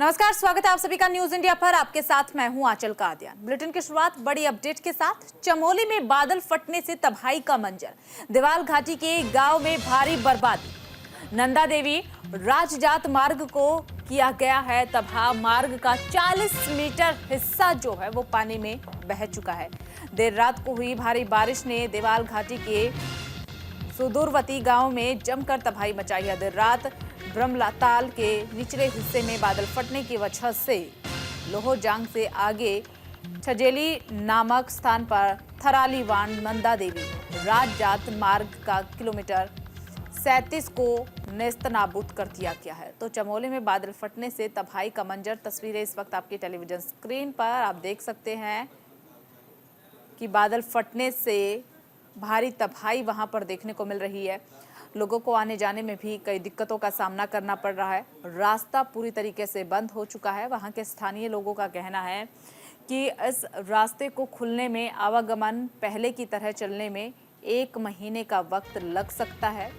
नमस्कार, स्वागत है आप सभी का न्यूज इंडिया पर। आपके साथ मैं हूं आंचल कादियान। बुलेटिन की शुरुआत बड़ी अपडेट के साथ। चमोली में बादल फटने से तबाही का मंजर। देवाल घाटी के गांव में भारी बर्बादी। नंदा देवी राजजात मार्ग को किया गया है तबाह। मार्ग का 40 मीटर हिस्सा जो है वो पानी में बह चुका है। देर रात को हुई भारी बारिश ने देवाल घाटी के सुदूरवर्ती गांव में जमकर तबाही मचाई है। देर रात ब्रह्मताल के निचले हिस्से में बादल फटने की वजह से लोहोजांग से आगे छजेली नामक स्थान पर थरालीवान नंदा देवी राजजात मार्ग का किलोमीटर 37 को नेस्तनाबूद कर दिया गया है। तो चमोली में बादल फटने से तबाही का मंजर, तस्वीरें इस वक्त आपकी टेलीविजन स्क्रीन पर आप देख सकते हैं कि बादल फटने से भारी तबाही वहां पर देखने को मिल रही है। लोगों को आने जाने में भी कई दिक्कतों का सामना करना पड़ रहा है। रास्ता पूरी तरीके से बंद हो चुका है। वहां के स्थानीय लोगों का कहना है कि इस रास्ते को खुलने में, आवागमन पहले की तरह चलने में 1 महीने का वक्त लग सकता है।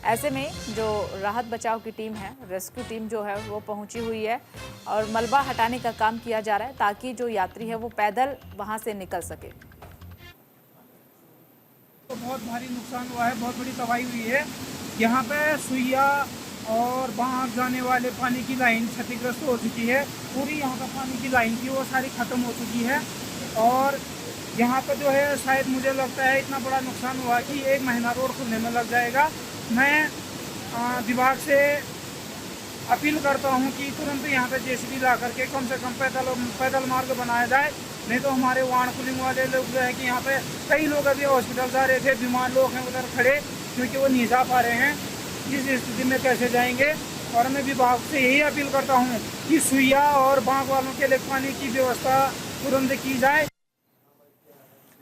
ऐसे में जो राहत बचाव की टीम है, रेस्क्यू टीम जो है वो पहुंची हुई है और मलबा हटाने का काम किया जा रहा है ताकि जो यात्री है वो पैदल वहां से निकल सके। तो बहुत भारी नुकसान हुआ है, बहुत बड़ी तबाही हुई है। यहाँ पे सुइया और बाहर जाने वाले पानी की लाइन क्षतिग्रस्त हो चुकी है। पूरी यहाँ पे पानी की लाइन थी वो सारी ख़त्म हो चुकी है और यहाँ पे जो है शायद मुझे लगता है इतना बड़ा नुकसान हुआ कि 1 महीना रोड खुलने में लग जाएगा। मैं विभाग से अपील करता हूँ कि तुरंत यहाँ पे जेसीबी ला करके कम से कम पैदल मार्ग बनाया जाए। नहीं तो हमारे वाहन पुलिंग वाले लोग जो है कि यहाँ पे कई लोग अभी हॉस्पिटल जा रहे थे, बीमार लोग हैं उधर खड़े क्योंकि वो नहीं जा पा रहे हैं। इस स्थिति में कैसे जाएंगे? और मैं विभाग से यही अपील करता हूँ कि सुइया और बांग वालों के लिए पानी की व्यवस्था तुरंत की जाए।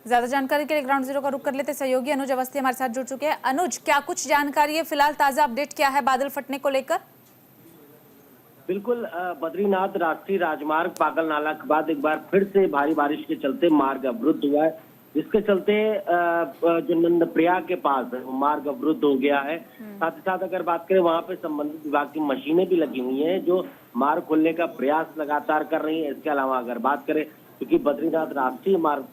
ज्यादा जानकारी के लिए ग्राउंड जीरो का रुख कर लेते सहयोगी अनुज अवस्थी हमारे साथ जुड़ चुके हैं। अनुज, क्या कुछ जानकारी है? फिलहाल ताजा अपडेट क्या है बादल फटने को लेकर? बिल्कुल, बद्रीनाथ राष्ट्रीय राजमार्ग पागल नाला के बाद एक बार फिर से भारी बारिश के चलते मार्ग अवरुद्ध हुआ है। इसके चलते जो नंदप्रयाग के पास है वो मार्ग अवरुद्ध हो गया है। साथ ही साथ अगर बात करें वहां पे संबंधित विभाग की मशीनें भी लगी हुई हैं जो मार्ग खोलने का प्रयास लगातार कर रही हैं। इसके अलावा अगर बात करें क्योंकि बद्रीनाथ राष्ट्रीय मार्ग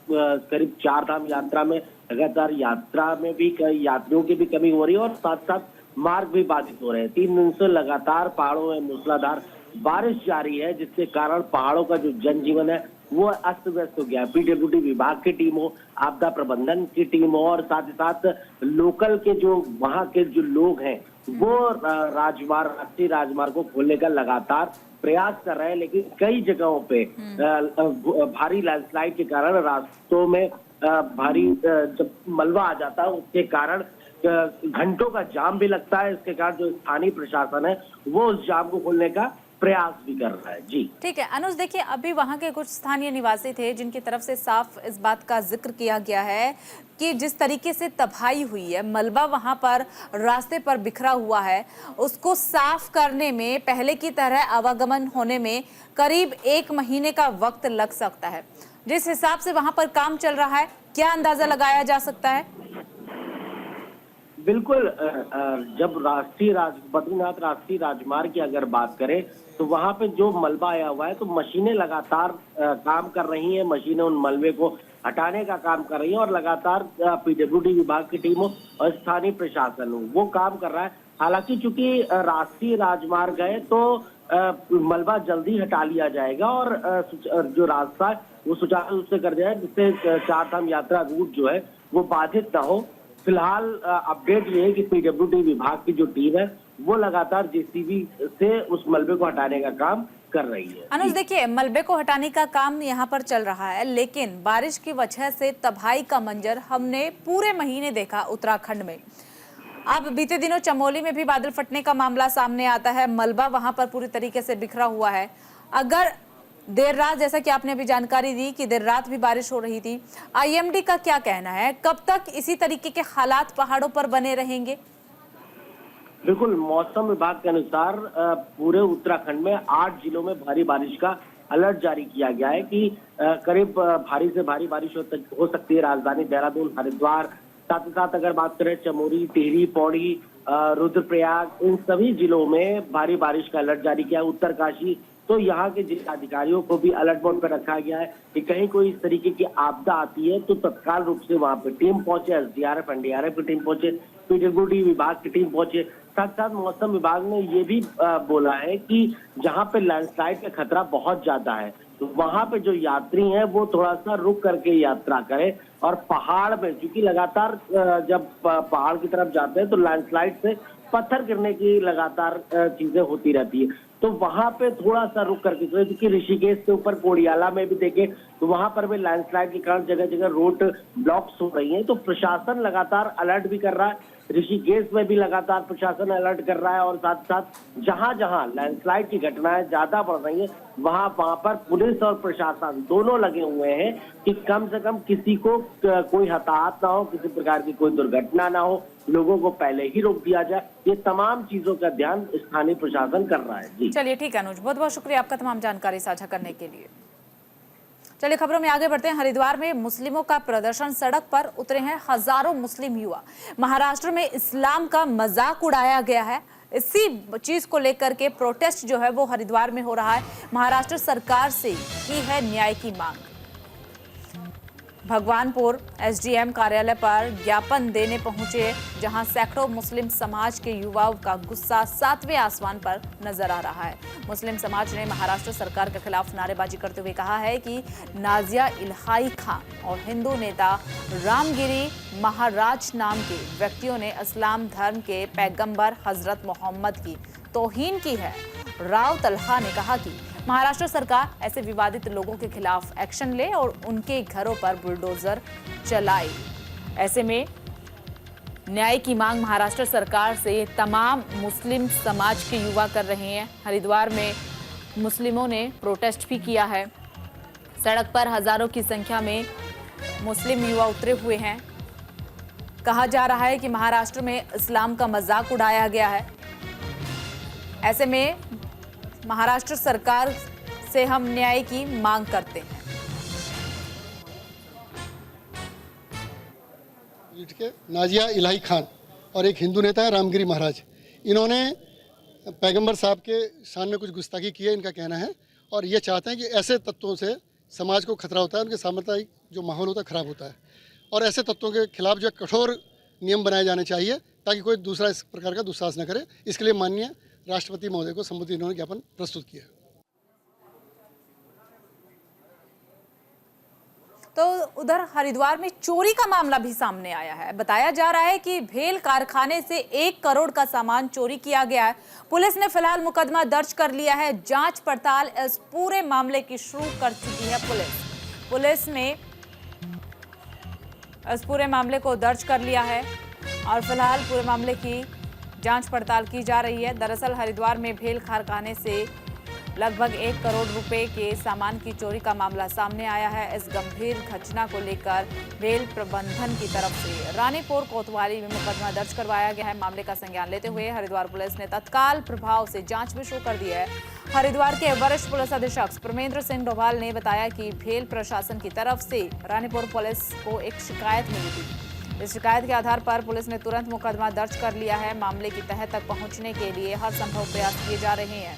करीब 4 धाम यात्रा में लगातार यात्रा में भी कई यात्रियों की भी कमी हो रही है और साथ साथ मार्ग भी बाधित हो रहे हैं। 3 दिन से लगातार पहाड़ों में मूसलाधार बारिश जारी है जिसके कारण पहाड़ों का जो जनजीवन है वो अस्त व्यस्त हो गया है। पीडब्ल्यूडी विभाग की टीम हो, आपदा प्रबंधन की टीम हो और साथ ही साथ लोकल के जो वहां के जो लोग हैं वो राष्ट्रीय राजमार्ग को खोलने का लगातार प्रयास कर रहे हैं। लेकिन कई जगहों पे भारी लैंडस्लाइड के कारण रास्तों में भारी जब मलबा आ जाता है उसके कारण घंटों का जाम भी लगता है। इसके कारण जो स्थानीय प्रशासन है वो उस जाम को खोलने का प्रयास भी कर रहा है। जी ठीक है अनुज, देखिए अभी वहां के कुछ स्थानीय निवासी थे जिनकी तरफ से साफ इस बात का जिक्र किया गया है कि जिस तरीके से तबाही हुई है, मलबा वहां पर रास्ते पर बिखरा हुआ है, उसको साफ करने में, पहले की तरह आवागमन होने में करीब 1 महीने का वक्त लग सकता है। जिस हिसाब से वहां पर काम चल रहा है, क्या अंदाजा लगाया जा सकता है? बिल्कुल, जब बद्रीनाथ राष्ट्रीय राजमार्ग की अगर बात करें तो वहां पे जो मलबा आया हुआ है तो मशीनें लगातार काम कर रही हैं। मशीनें उन मलबे को हटाने का काम कर रही हैं और लगातार पीडब्ल्यूडी विभाग की टीम हो और स्थानीय प्रशासन हो वो काम कर रहा है। हालांकि चूंकि राष्ट्रीय राजमार्ग है तो मलबा जल्दी हटा लिया जाएगा और जो रास्ता है वो सुचारू रूप से कर दिया है जिससे 4 धाम यात्रा रूट जो है वो बाधित ना हो। फिलहाल अपडेट ये है कि पीडब्ल्यूडी विभाग की जो टीम है वो लगातार जेसीबी से उस मलबे को हटाने का काम कर रही है। अनुज, देखिए मलबे को हटाने का काम यहाँ पर चल रहा है लेकिन बारिश की वजह से तबाही का मंजर हमने पूरे महीने देखा उत्तराखंड में। अब बीते दिनों चमोली में भी बादल फटने का मामला सामने आता है। मलबा वहां पर पूरी तरीके से बिखरा हुआ है। अगर देर रात, जैसा कि आपने अभी जानकारी दी कि देर रात भी बारिश हो रही थी, आईएमडी का क्या कहना है? कब तक इसी तरीके के हालात पहाड़ों पर बने रहेंगे? बिल्कुल, मौसम विभाग के अनुसार पूरे उत्तराखंड में 8 जिलों में भारी बारिश का अलर्ट जारी किया गया है कि करीब भारी से भारी बारिश हो सकती है। राजधानी देहरादून, हरिद्वार, साथ ही साथ अगर बात करें चमोली, टिहरी, पौड़ी रुद्रप्रयाग, इन सभी जिलों में भारी बारिश का अलर्ट जारी किया है। उत्तरकाशी, तो यहाँ के जिलाधिकारियों को भी अलर्ट मोड पर रखा गया है कि कहीं कोई इस तरीके की आपदा आती है तो तत्काल रूप से वहां पे टीम पहुंचे, एसडीआरएफ, एनडीआरएफ की टीम पहुंचे, पीडब्ल्यूडी विभाग की टीम पहुंचे। साथ साथ मौसम विभाग ने ये भी बोला है कि जहां पे लैंडस्लाइड का खतरा बहुत ज्यादा है तो वहां पे जो यात्री हैं वो थोड़ा सा रुक करके यात्रा करें, और पहाड़ में, क्योंकि लगातार जब पहाड़ की तरफ जाते हैं तो लैंडस्लाइड से पत्थर गिरने की लगातार चीजें होती रहती है, तो वहां पे थोड़ा सा रुक करके, क्योंकि ऋषिकेश के ऊपर कोडियाला में भी देखे तो वहां पर भी लैंडस्लाइड के कारण जगह जगह रोड ब्लॉक्स हो रही हैं, तो प्रशासन लगातार अलर्ट भी कर रहा है। ऋषिकेश में भी लगातार प्रशासन अलर्ट कर रहा है, और साथ साथ जहां जहां लैंडस्लाइड की घटनाएं ज्यादा बढ़ रही हैं वहां पर पुलिस और प्रशासन दोनों लगे हुए हैं कि कम से कम किसी को कोई हताहत ना हो, किसी प्रकार की कोई दुर्घटना ना हो, लोगों को पहले ही रोक दिया जाए। ये तमाम चीजों का ध्यान स्थानीय प्रशासन कर रहा है। जी चलिए ठीक है अनुज, बहुत बहुत शुक्रिया आपका तमाम जानकारी साझा करने के लिए। चलिए खबरों में आगे बढ़ते हैं। हरिद्वार में मुस्लिमों का प्रदर्शन, सड़क पर उतरे हैं हजारों मुस्लिम युवा। महाराष्ट्र में इस्लाम का मजाक उड़ाया गया है, इसी चीज को लेकर के प्रोटेस्ट जो है वो हरिद्वार में हो रहा है। महाराष्ट्र सरकार से की है न्याय की मांग। भगवानपुर एसडीएम कार्यालय पर ज्ञापन देने पहुंचे, जहां सैकड़ों मुस्लिम समाज के युवाओं का गुस्सा 7वें आसमान पर नजर आ रहा है। मुस्लिम समाज ने महाराष्ट्र सरकार के खिलाफ नारेबाजी करते हुए कहा है कि नाजिया इलाही खान और हिंदू नेता रामगिरी महाराज नाम के व्यक्तियों ने इस्लाम धर्म के पैगंबर हजरत मोहम्मद की तौहीन की है। राव तलहा ने कहा कि महाराष्ट्र सरकार ऐसे विवादित लोगों के खिलाफ एक्शन ले और उनके घरों पर बुलडोजर चलाए। ऐसे में न्याय की मांग महाराष्ट्र सरकार से तमाम मुस्लिम समाज के युवा कर रहे हैं। हरिद्वार में मुस्लिमों ने प्रोटेस्ट भी किया है। सड़क पर हजारों की संख्या में मुस्लिम युवा उतरे हुए हैं। कहा जा रहा है कि महाराष्ट्र में इस्लाम का मजाक उड़ाया गया है। ऐसे में महाराष्ट्र सरकार से हम न्याय की मांग करते हैं। के नाजिया इलाही खान और एक हिंदू नेता है रामगिरी महाराज, इन्होंने पैगंबर साहब के सामने कुछ गुस्ताखी की है, इनका कहना है, और ये चाहते हैं कि ऐसे तत्वों से समाज को खतरा होता है, उनके साम्प्रदायिक जो माहौल होता है खराब होता है, और ऐसे तत्वों के खिलाफ जो कठोर नियम बनाए जाने चाहिए ताकि कोई दूसरा इस प्रकार का दुस्साहस न करे। इसके लिए माननीय राष्ट्रपति महोदय को संबोधित इन्होंने ज्ञापन प्रस्तुत किया। तो उधर हरिद्वार में चोरी का मामला भी सामने आया है। बताया जा रहा है कि भेल कारखाने से 1 करोड़ का सामान चोरी किया गया है। पुलिस ने फिलहाल मुकदमा दर्ज कर लिया है। जांच पड़ताल इस पूरे मामले की शुरू कर चुकी है पुलिस ने इस पूरे मामले को दर्ज कर लिया है और फिलहाल पूरे मामले की जांच पड़ताल की जा रही है। दरअसल हरिद्वार में भेल कारखाने से लगभग 1 करोड़ रुपए के सामान की चोरी का मामला सामने आया है। इस गंभीर घटना को लेकर भेल प्रबंधन की तरफ से रानीपुर कोतवाली में मुकदमा दर्ज करवाया गया है। मामले का संज्ञान लेते हुए हरिद्वार पुलिस ने तत्काल प्रभाव से जांच भी शुरू कर दी है। हरिद्वार के वरिष्ठ पुलिस अधीक्षक परमेंद्र सिंह डोभाल ने बताया कि भेल प्रशासन की तरफ से रानीपुर पुलिस को एक शिकायत मिली थी। इस शिकायत के आधार पर पुलिस ने तुरंत मुकदमा दर्ज कर लिया है। मामले की तह तक पहुंचने के लिए हर संभव प्रयास किए जा रहे हैं।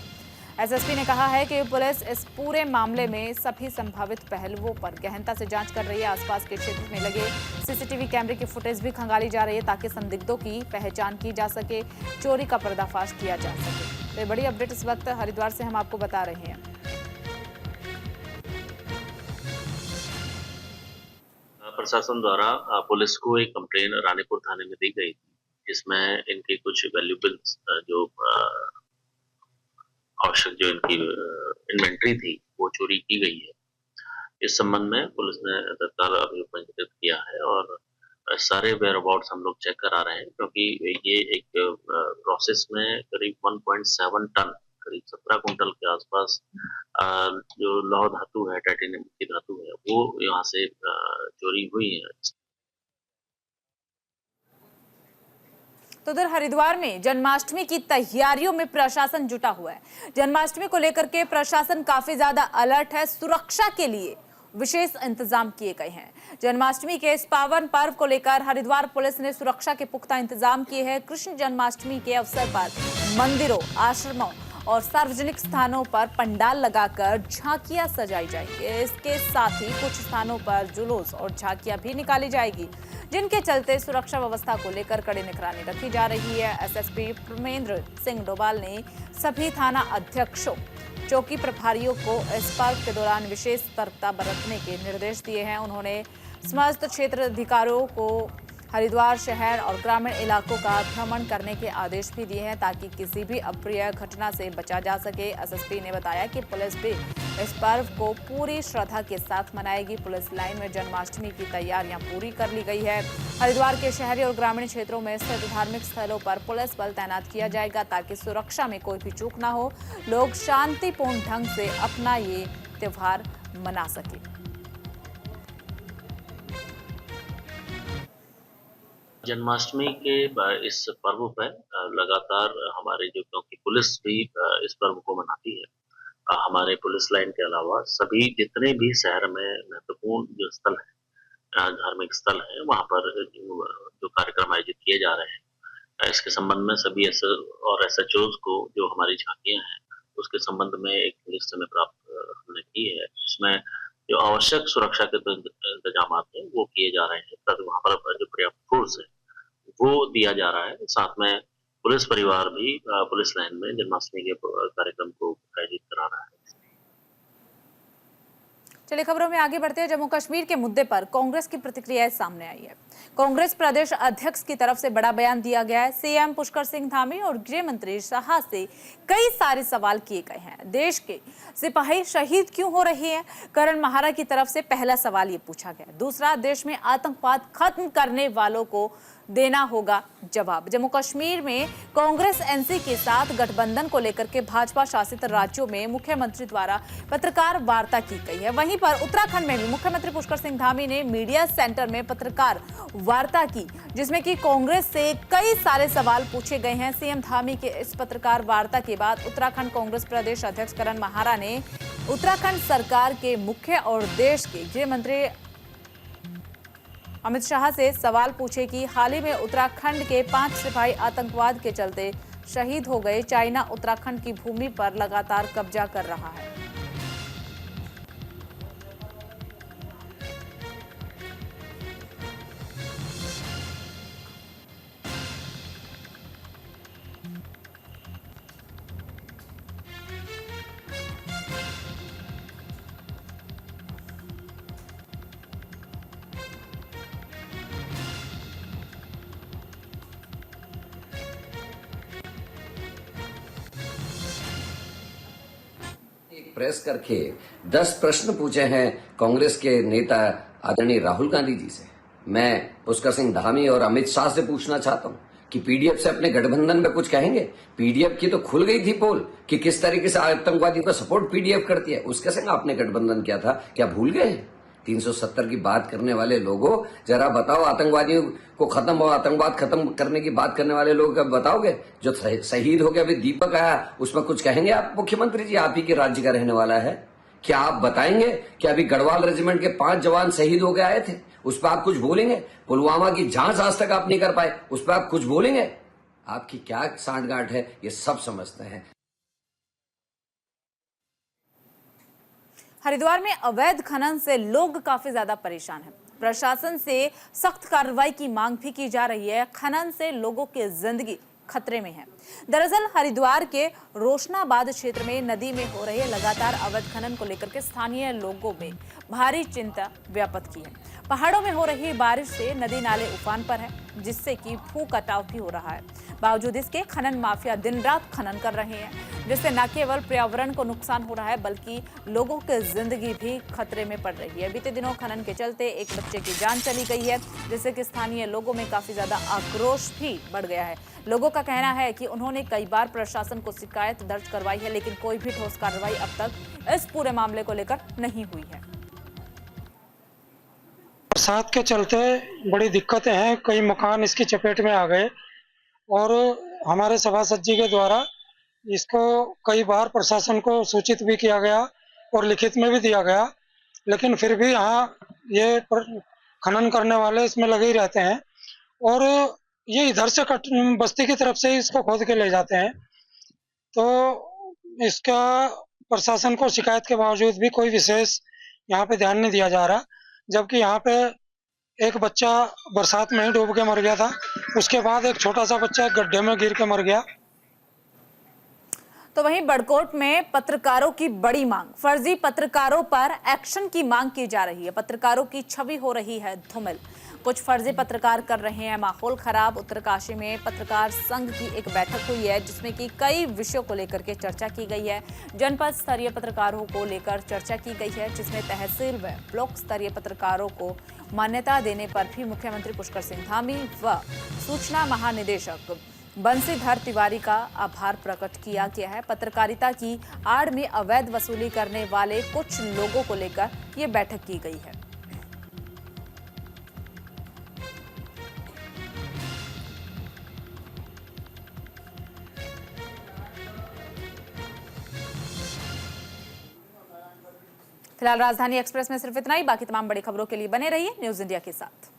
एसएसपी ने कहा है कि पुलिस इस पूरे मामले में सभी संभावित पहलुओं पर गहनता से जांच कर रही है। आसपास के क्षेत्र में लगे सीसीटीवी कैमरे की फुटेज भी खंगाली जा रही है ताकि संदिग्धों की पहचान की जा सके, चोरी का पर्दाफाश किया जा सके। तो ये बड़ी अपडेट इस वक्त हरिद्वार से हम आपको बता रहे हैं। प्रशासन द्वारा पुलिस को एक कंप्लेन रानीपुर थाने में दी गई थी, जिसमें इनके कुछ वैल्यूबल जो आवश्यक जो इनकी इन्वेंट्री थी वो चोरी की गई है। इस संबंध में पुलिस ने तत्काल अभियोग पंजीकृत किया है और सारे वेयर अबाउट्स हम लोग चेक करा रहे हैं, क्योंकि ये एक प्रोसेस में करीब 1.7 टन, करीब 17 कुंटल के आसपास जो लौह धातु है, टाइटेनियम की धातु है, वो यहाँ से चोरी हुई है। तो उधर हरिद्वार में जन्माष्टमी की तैयारियों में प्रशासन जुटा हुआ है। जन्माष्टमी को लेकर के प्रशासन काफी ज्यादा अलर्ट है। सुरक्षा के लिए विशेष इंतजाम किए गए हैं। जन्माष्टमी के इस पावन पर्व को लेकर हरिद्वार पुलिस ने सुरक्षा के पुख्ता इंतजाम किए हैं। कृष्ण जन्माष्टमी के अवसर पर मंदिरों, आश्रमों और सार्वजनिक स्थानों पर पंडाल लगाकर झांकियां सजाई जाएंगी। इसके साथ ही कुछ स्थानों पर जुलूस और झांकियां भी निकाली जाएगी, जिनके चलते सुरक्षा व्यवस्था को लेकर कड़ी निगरानी रखी जा रही है। एसएसपी प्रमेंद्र सिंह डोभाल ने सभी थाना अध्यक्षों, चौकी प्रभारियों को इस पर्व के दौरान विशेष सतर्कता बरतने के निर्देश दिए हैं। उन्होंने समस्त क्षेत्र अधिकारियों को हरिद्वार शहर और ग्रामीण इलाकों का भ्रमण करने के आदेश भी दिए हैं, ताकि किसी भी अप्रिय घटना से बचा जा सके। एसएसपी ने बताया कि पुलिस भी इस पर्व को पूरी श्रद्धा के साथ मनाएगी। पुलिस लाइन में जन्माष्टमी की तैयारियां पूरी कर ली गई है। हरिद्वार के शहरी और ग्रामीण क्षेत्रों में स्थित धार्मिक स्थलों पर पुलिस बल तैनात किया जाएगा, ताकि सुरक्षा में कोई भी चूक न हो, लोग शांतिपूर्ण ढंग से अपना ये त्योहार मना सके। जन्माष्टमी के इस पर्व पर लगातार हमारे जो, क्योंकि पुलिस भी इस पर्व को मनाती है, हमारे पुलिस लाइन के अलावा सभी जितने भी शहर में महत्वपूर्ण जो स्थल है, धार्मिक स्थल है, वहाँ पर जो कार्यक्रम आयोजित किए जा रहे हैं, इसके संबंध में सभी SHOs को जो हमारी झांकियां हैं उसके संबंध में एक लिस्ट में प्राप्त हमने की है। इसमें जो आवश्यक सुरक्षा के इंतजाम हैं वो किए जा रहे हैं, तब वहाँ पर जो पर्याप्त फोर्स है वो दिया जा रहा है। साथ में पुलिस परिवार भी पुलिस लाइन में जन्माष्टमी के कार्यक्रम को आयोजित करा रहा है। चलिए खबरों में आगे बढ़ते हैं। जम्मू कश्मीर के मुद्दे पर कांग्रेस की प्रतिक्रिया सामने आई है। कांग्रेस प्रदेश अध्यक्ष की तरफ से बड़ा बयान दिया गया है। सीएम पुष्कर सिंह धामी और गृह मंत्री शाह से कई सारे सवाल किए गए हैं। देश के सिपाही शहीद क्यों हो रहे हैं? करण महारा की तरफ से पहला सवाल ये पूछा गया। दूसरा, देश में आतंकवाद खत्म करने वालों को देना होगा जवाब। जम्मू कश्मीर में कांग्रेस एनसी के साथ गठबंधन को लेकर के भाजपा शासित राज्यों में मुख्यमंत्री द्वारा पत्रकार वार्ता की गई है। वहीं पर उत्तराखंड में भी मुख्यमंत्री पुष्कर सिंह धामी ने मीडिया सेंटर में पत्रकार वार्ता की, जिसमें कि कांग्रेस से कई सारे सवाल पूछे गए हैं। सीएम धामी के इस पत्रकार वार्ता के बाद उत्तराखंड कांग्रेस प्रदेश अध्यक्ष करण महारा ने उत्तराखंड सरकार के मुख्य और देश के गृह मंत्री अमित शाह से सवाल पूछे कि हाल ही में उत्तराखंड के 5 सिपाही आतंकवाद के चलते शहीद हो गए। चाइना उत्तराखंड की भूमि पर लगातार कब्जा कर रहा है। प्रेस करके 10 प्रश्न पूछे हैं कांग्रेस के नेता आदरणीय राहुल गांधी जी से। मैं पुष्कर सिंह धामी और अमित शाह से पूछना चाहता हूं कि पीडीएफ से अपने गठबंधन में कुछ कहेंगे? पीडीएफ की तो खुल गई थी पोल कि किस तरीके से आतंकवादियों का सपोर्ट पीडीएफ करती है। उसके संग आपने गठबंधन किया था, क्या भूल गए? 370 की बात करने वाले लोगों, जरा बताओ, आतंकवादियों को खत्म और आतंकवाद खत्म करने की बात करने वाले लोग बताओगे? जो शहीद हो गया अभी दीपक आया, उसमें कुछ कहेंगे आप? मुख्यमंत्री जी आप ही के राज्य का रहने वाला है, क्या आप बताएंगे कि अभी गढ़वाल रेजिमेंट के 5 जवान शहीद हो गए आए थे, उस पर आप कुछ बोलेंगे? पुलवामा की जांच आज तक आप नहीं कर पाए, उस पर आप कुछ बोलेंगे? आपकी क्या सांठगांठ है, ये सब समझते हैं। हरिद्वार में अवैध खनन से लोग काफी ज्यादा परेशान हैं। प्रशासन से सख्त कार्रवाई की मांग भी की जा रही है। खनन से लोगों की जिंदगी खतरे में है। दरअसल हरिद्वार के रोशनाबाद क्षेत्र में नदी में हो रहे लगातार अवैध खनन को लेकर के स्थानीय लोगों में भारी चिंता व्याप्त की है। पहाड़ों में हो रही बारिश से नदी नाले उफान पर है, जिससे कि भू कटाव भी हो रहा है। बावजूद इसके खनन माफिया दिन रात खनन कर रहे हैं, जिससे न केवल पर्यावरण को नुकसान हो रहा है बल्कि लोगों की जिंदगी भी खतरे में पड़ रही है। बीते दिनों खनन के चलते एक बच्चे की जान चली गई है, जिससे कि स्थानीय लोगों में काफी ज्यादा आक्रोश भी बढ़ गया है। लोगों का कहना है कि उन्होंने कई बार प्रशासन को शिकायत दर्ज करवाई है, लेकिन कोई भी ठोस कार्रवाई अब तक इस पूरे मामले को लेकर नहीं हुई है। बरसात के चलते बड़ी दिक्कतें हैं, कई मकान इसकी चपेट में आ गए और हमारे सभासद जी के द्वारा इसको कई बार प्रशासन को सूचित भी किया गया और लिखित में भी दिया गया, लेकिन फिर भी यहाँ ये खनन करने वाले इसमें लगे ही रहते हैं और ये इधर से बस्ती की तरफ से इसको खोद के ले जाते हैं। तो इसका प्रशासन को शिकायत के बावजूद भी कोई विशेष यहाँ पे ध्यान नहीं दिया जा रहा, जबकि यहाँ पे एक बच्चा बरसात में ही डूब के मर गया था। उसके बाद एक छोटा सा बच्चा एक गड्ढे में गिर के मर गया। तो वहीं बड़कोट में पत्रकारों की बड़ी मांग, फर्जी पत्रकारों पर एक्शन की मांग की जा रही है। पत्रकारों की छवि हो रही है धूमिल, कुछ फर्जी पत्रकार कर रहे हैं माहौल खराब। उत्तरकाशी में पत्रकार संघ की एक बैठक हुई है जिसमें कि कई विषयों को लेकर के चर्चा की गई है। जनपद स्तरीय पत्रकारों को लेकर चर्चा की गई है, जिसमें तहसील व ब्लॉक स्तरीय पत्रकारों को मान्यता देने पर भी मुख्यमंत्री पुष्कर सिंह धामी व सूचना महानिदेशक बंसीधर तिवारी का आभार प्रकट किया गया है। पत्रकारिता की आड़ में अवैध वसूली करने वाले कुछ लोगों को लेकर ये बैठक की गई है। फिलहाल राजधानी एक्सप्रेस में सिर्फ इतना ही। बाकी तमाम बड़ी खबरों के लिए बने रहिए न्यूज़ इंडिया के साथ।